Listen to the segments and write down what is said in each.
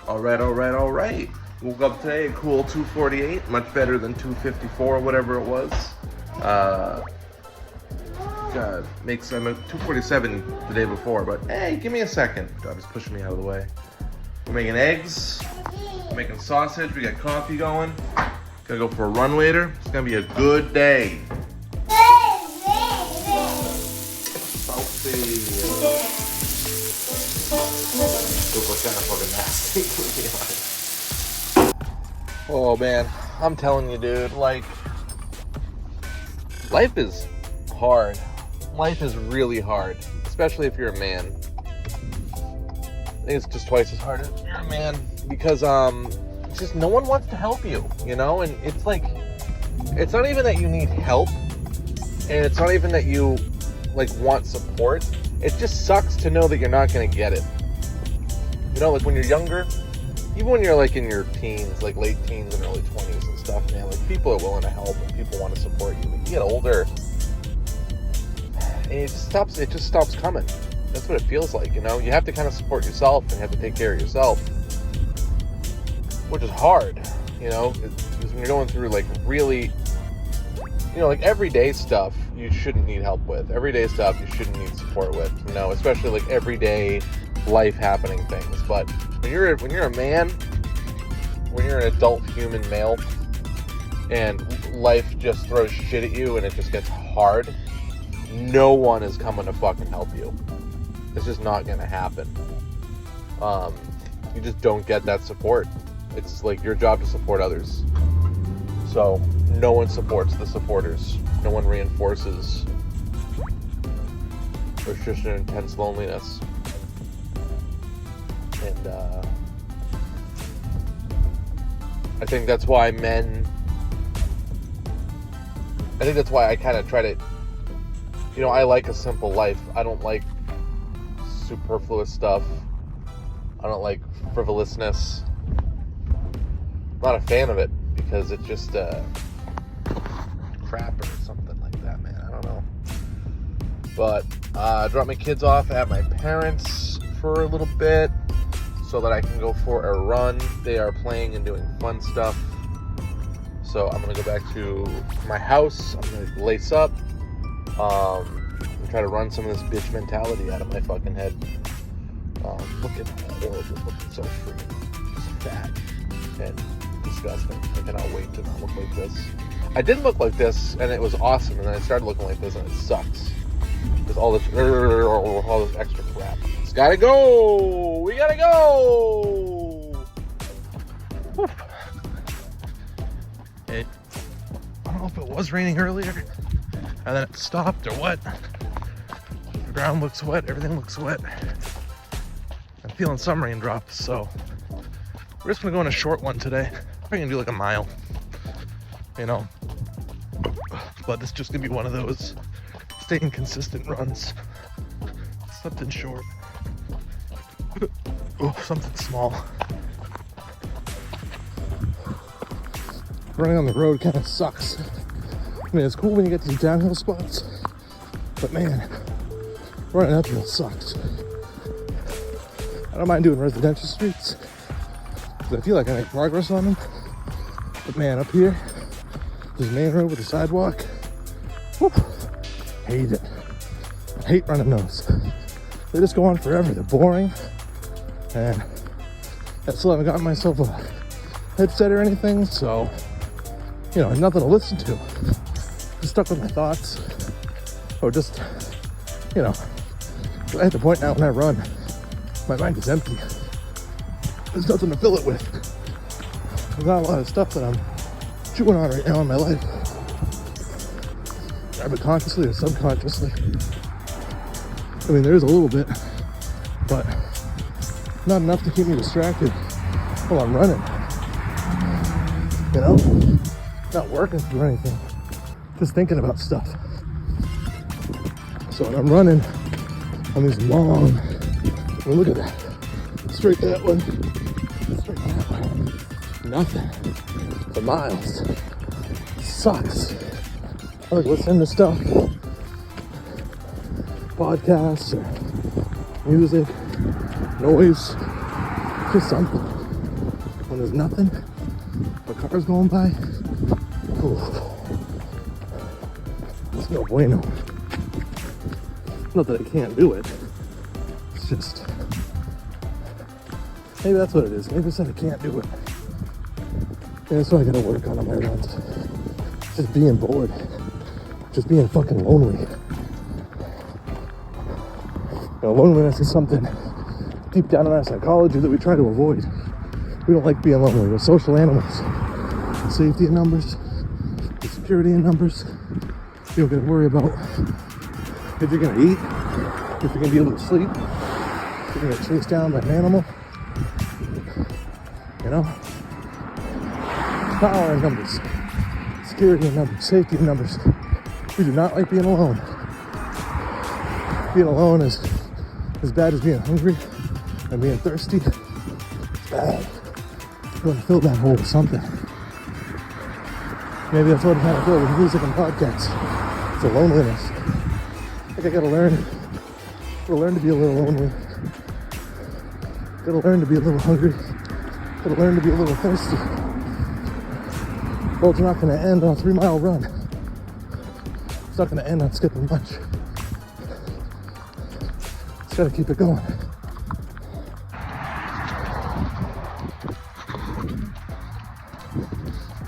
All right. Woke up today, a cool 248, much better than 254 or whatever it was. God, makes I'm at 247 the day before, but hey, give me a second. God is pushing me out of the way. We're making eggs, we're making sausage, we got coffee going. Gonna go for a run later. It's gonna be a good day. Oh man, I'm telling you, dude, like, life is hard. Life is really hard, especially if you're a man. I think it's just twice as hard if you're a man because it's just no one wants to help you, you know? And it's like, it's not even that you need help, and it's not even that you like want support. It just sucks to know that you're not gonna get it. You know, like when you're younger, even when you're like in your teens, like late teens and early 20s and stuff, man, like people are willing to help and people want to support you. But you get older, and it just stops coming. That's what it feels like, you know? You have to kind of support yourself and have to take care of yourself, which is hard, you know? Because when you're going through like really, you know, like everyday stuff you shouldn't need help with. Everyday stuff you shouldn't need support with, you know? Especially like everyday life happening things. But when you're a man, when you're an adult human male, and life just throws shit at you and it just gets hard, no one is coming to fucking help you. It's just not gonna happen. You just don't get that support. It's like your job to support others. So no one supports the supporters. No one reinforces. There's just an intense loneliness. And I think that's why I kind of try to, you know, I like a simple life. I don't like superfluous stuff. I don't like frivolousness. I'm not a fan of it because it's just crap or something like that, man. I don't know. But I dropped my kids off at my parents' for a little bit so that I can go for a run. They are playing and doing fun stuff. So I'm going to go back to my house. I'm going to lace up. And try to run some of this bitch mentality out of my fucking head. Looking horrible, looking so freaking just fat and disgusting. I cannot wait to not look like this. I did look like this and it was awesome, and then I started looking like this and it sucks. There's all this extra crap. It's gotta go! We gotta go! Whew. I don't know if it was raining earlier and then it stopped or what. The ground looks wet, everything looks wet. I'm feeling some raindrops, so we're just gonna go on a short one today. Probably gonna do like a mile, you know. But it's just gonna be one of those staying consistent runs. Something short. Oh, something small. Running on the road kind of sucks. I mean, it's cool when you get these downhill spots, but man, running uphill sucks. I don't mind doing residential streets because I feel like I make progress on them. But man, up here, this main road with the sidewalk, whew, hate it. I hate running those. They just go on forever. They're boring, and I still haven't gotten myself a headset or anything, so you know, nothing to listen to. Just stuck with my thoughts, or just, you know, at the point now when I run, my mind is empty. There's nothing to fill it with. There's not a lot of stuff that I'm chewing on right now in my life, either consciously or subconsciously. I mean, there's a little bit, but not enough to keep me distracted while I'm running. You know? Not working through anything, just thinking about stuff. So when I'm running on these long, well, look at that, straight that one, straight that one, nothing for miles. Sucks. I like listening to stuff, podcasts or music, noise, just something. when there's nothing but cars going by, ooh, it's no bueno. Not that I can't do it, it's just, maybe that's what it is. Maybe it's that I can't do it. And that's what I gotta work on my runs. Just being bored. Just being fucking lonely. You know, loneliness is something deep down in our psychology that we try to avoid. We don't like being lonely. We're social animals. Safety in numbers, security in numbers. You don't gotta worry about if you're gonna eat, if you're gonna be able to sleep, if you're gonna get chased down by an animal. You know? Power in numbers, security in numbers, safety in numbers. We do not like being alone. Being alone is as bad as being hungry and being thirsty. It's bad. You want to fill that hole with something. Maybe that's what I'm trying to fill with music and podcasts. It's the loneliness. I think I gotta learn to be a little lonely. Gotta learn to be a little hungry. Gotta learn to be a little thirsty. Road's not gonna end on a 3-mile run. It's not gonna end on skipping lunch. Just gotta keep it going.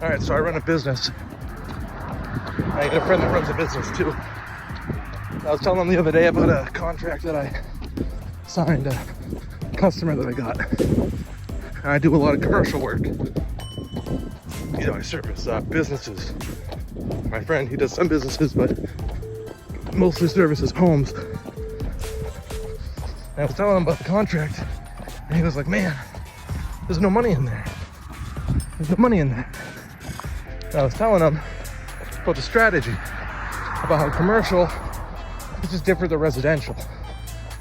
All right, so I run a business. I got a friend that runs a business too. I was telling him the other day about a contract that I signed, a customer that I got. And I do a lot of commercial work. You know, I service businesses. My friend, he does some businesses, but mostly services homes. And I was telling him about the contract, and he was like, man, there's no money in there. There's no money in there. And I was telling him about the strategy, about how commercial is just different than residential.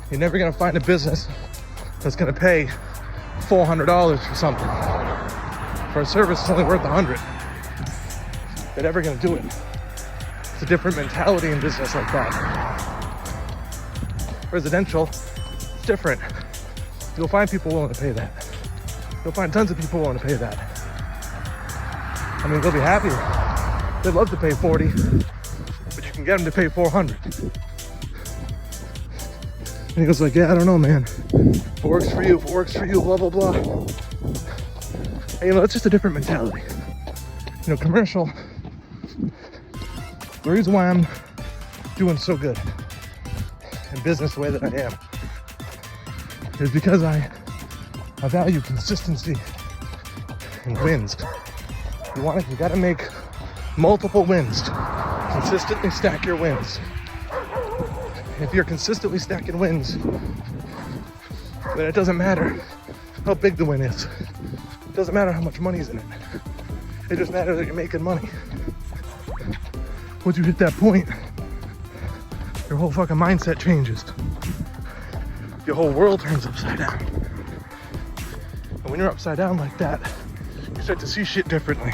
You're never gonna find a business that's gonna pay $400 for something. For a service it's only worth $100. They're never gonna do it. It's a different mentality in business like that. Residential, it's different. You'll find people willing to pay that. You'll find tons of people willing to pay that. I mean, they'll be happy. They'd love to pay 40, but you can get them to pay 400. And he goes like, yeah, I don't know, man. If it works for you, blah, blah, blah. And, you know, it's just a different mentality. You know, commercial, the reason why I'm doing so good in business the way that I am is because I value consistency and wins. You gotta make multiple wins. Consistently stack your wins. If you're consistently stacking wins, then it doesn't matter how big the win is. It doesn't matter how much money's in it. It just matters that you're making money. Once you hit that point, your whole fucking mindset changes. Your whole world turns upside down. And when you're upside down like that, you start to see shit differently.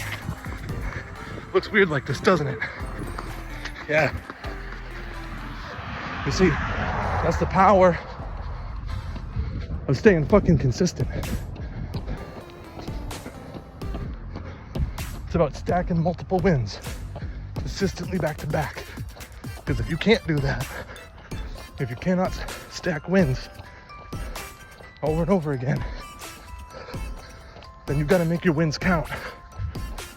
Looks weird like this, doesn't it? Yeah. You see, that's the power of staying fucking consistent. It's about stacking multiple wins consistently back to back. Because if you can't do that, if you cannot stack wins over and over again, then you've got to make your wins count.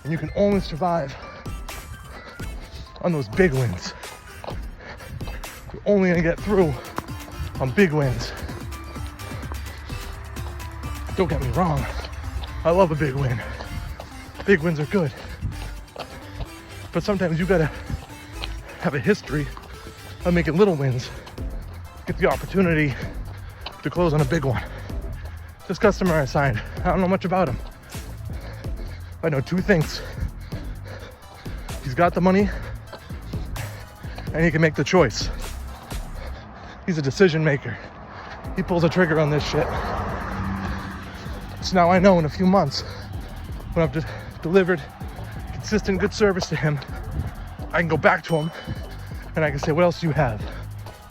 And you can only survive on those big wins. You're only gonna get through on big wins. Don't get me wrong, I love a big win. Big wins are good. But sometimes you gotta have a history of making little wins, get the opportunity to close on a big one. This customer I signed, I don't know much about him. I know two things. He's got the money and he can make the choice. He's a decision maker. He pulls a trigger on this shit. So now I know in a few months when I've delivered consistent good service to him, I can go back to him and I can say, what else do you have?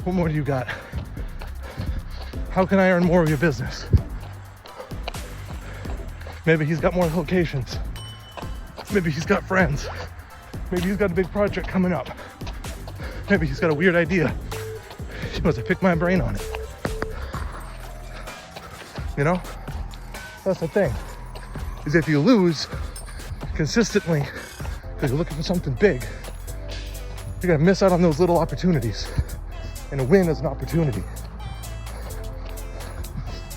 What more do you got? How can I earn more of your business? Maybe he's got more locations. Maybe he's got friends. Maybe he's got a big project coming up. Maybe he's got a weird idea. He wants to pick my brain on it. You know? That's the thing. Is if you lose consistently because you're looking for something big, you're gonna miss out on those little opportunities. And a win is an opportunity.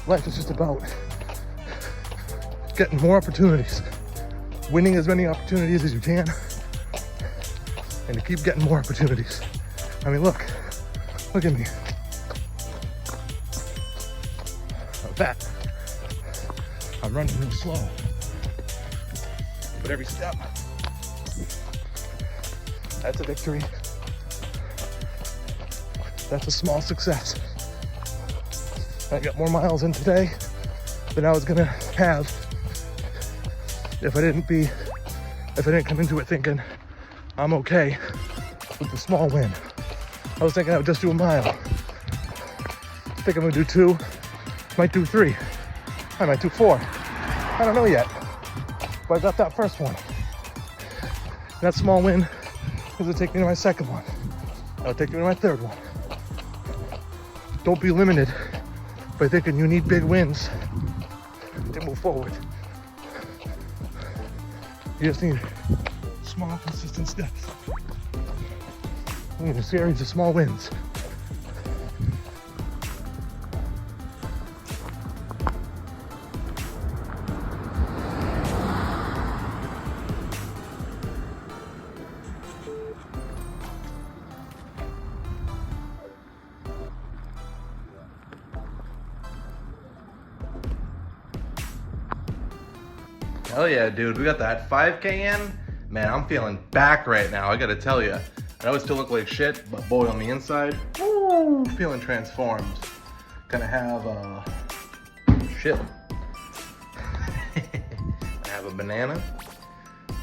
Life is just about getting more opportunities, winning as many opportunities as you can, and to keep getting more opportunities. I mean, look at me. I'm fat. I'm running real slow. But every step, that's a victory. That's a small success. I got more miles in today than I was gonna have if I didn't come into it thinking I'm okay with the small win. I was thinking I would just do a mile. I think I'm gonna do 2, might do 3, I might do 4. I don't know yet, but I got that first one. That small win is to take me to my second one. That'll take me to my third one. Don't be limited by thinking you need big wins to move forward. You just need small, consistent steps. You need a series of small wins. Hell yeah, dude. We got that 5K in. Man, I'm feeling back right now, I gotta tell you. I know I still look like shit, but boy, on the inside, woo, feeling transformed. Gonna have, shit. I have a banana.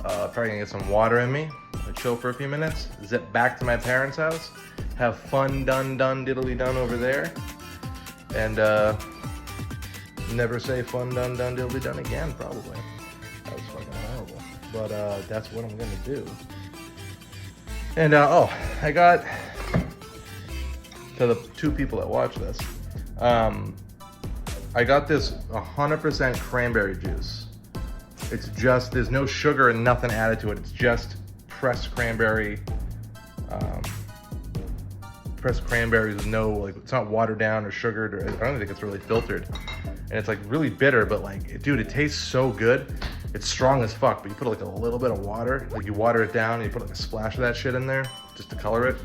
Probably gonna get some water in me. I'll chill for a few minutes. Zip back to my parents' house. Have fun, done, diddly done over there. And, never say fun, done, diddly done again, probably. That was fucking horrible. But that's what I'm gonna do. And I got, to the 2 people that watch this, I got this 100% cranberry juice. It's just, there's no sugar and nothing added to it. It's just pressed cranberry. Pressed cranberries with no, like, it's not watered down or sugared, or I don't think it's really filtered. And it's like really bitter, but like, dude, it tastes so good. It's strong as fuck, but you put like a little bit of water, like you water it down and you put like a splash of that shit in there just to color it.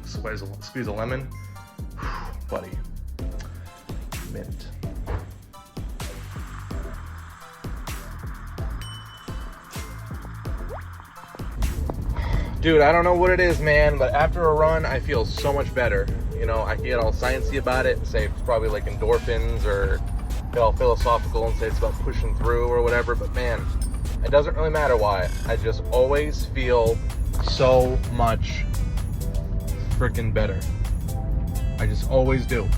Squeeze a lemon. Whew, buddy. Mint. Dude, I don't know what it is, man, but after a run, I feel so much better. You know, I can get all sciencey about it and say it's probably like endorphins, or get all philosophical and say it's about pushing through or whatever, but man, it doesn't really matter why. I just always feel so much freaking better. I just always do.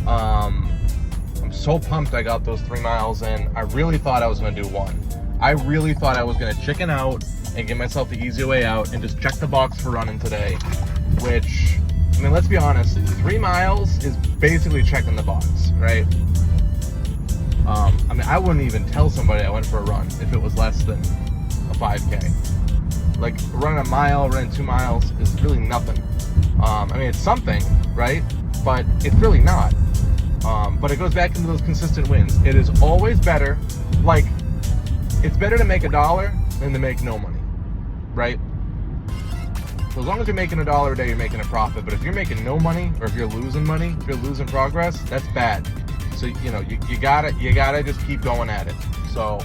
I'm so pumped I got those 3 miles in. I really thought I was gonna do 1. I really thought I was gonna chicken out and give myself the easy way out and just check the box for running today, which, I mean, let's be honest, 3 miles is basically checking the box, right? I mean, I wouldn't even tell somebody I went for a run if it was less than a 5K. Like, running a mile, running 2 miles is really nothing. I mean, it's something, right? But it's really not. But it goes back into those consistent wins. It is always better, like, it's better to make $1 than to make no money, right? So as long as you're making $1 a day, you're making a profit. But if you're making no money, or if you're losing money, if you're losing progress, that's bad. So, you know, you gotta just keep going at it. So,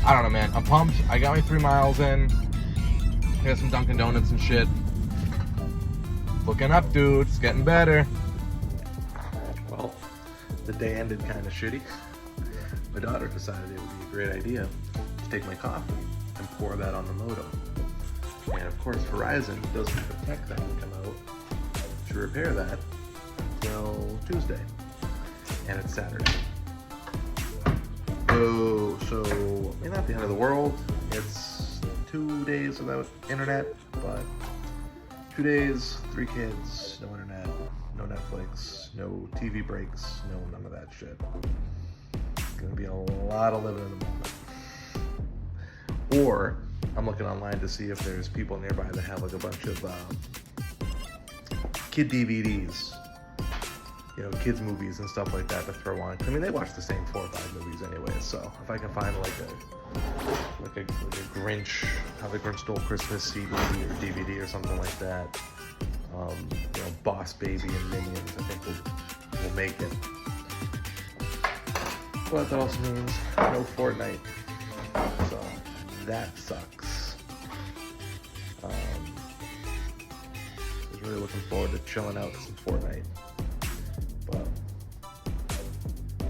I don't know, man. I'm pumped. I got my 3 miles in. I got some Dunkin' Donuts and shit. Looking up, dude. It's getting better. Well, the day ended kind of shitty. My daughter decided it would be a great idea to take my coffee and pour that on the moto. And of course, Verizon doesn't have a tech that can come out to repair that until Tuesday. And it's Saturday. So maybe not the end of the world. It's 2 days without internet, but 2 days, 3 kids, no internet, no Netflix, no TV breaks, no none of that shit. It's gonna be a lot of living in the moment. Or I'm looking online to see if there's people nearby that have like a bunch of kid DVDs, you know, kids movies and stuff like that to throw on. I mean, they watch the same 4 or 5 movies anyway. So if I can find like a Grinch, How the Grinch Stole Christmas CD or DVD or something like that, you know, Boss Baby and Minions, I think we'll make it. But that also means no Fortnite, so that sucks. I was really looking forward to chilling out some Fortnite, but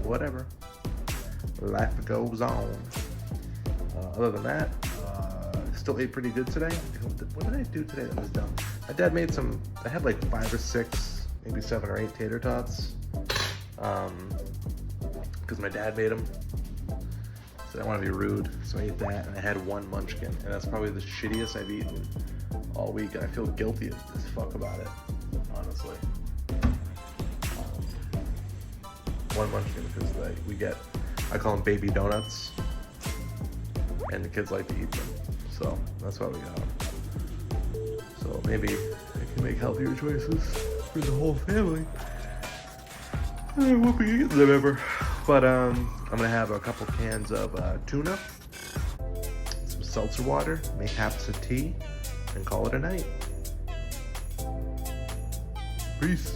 whatever. Life goes on. Other than that, I still ate pretty good today. What did I do today that was dumb? My dad made some, I had like 5 or 6, maybe 7 or 8 tater tots. Because my dad made them. So I didn't want to be rude, so I ate that, and I had 1 munchkin, and that's probably the shittiest I've eaten all week, and I feel guilty as fuck about it, honestly. 1 munchkin, because like, we get, I call them baby donuts, and the kids like to eat them, so that's why we got them. So maybe I can make healthier choices for the whole family. I won't be eating them ever. But I'm gonna have a couple cans of tuna, some seltzer water, mayhaps a tea, and call it a night. Peace.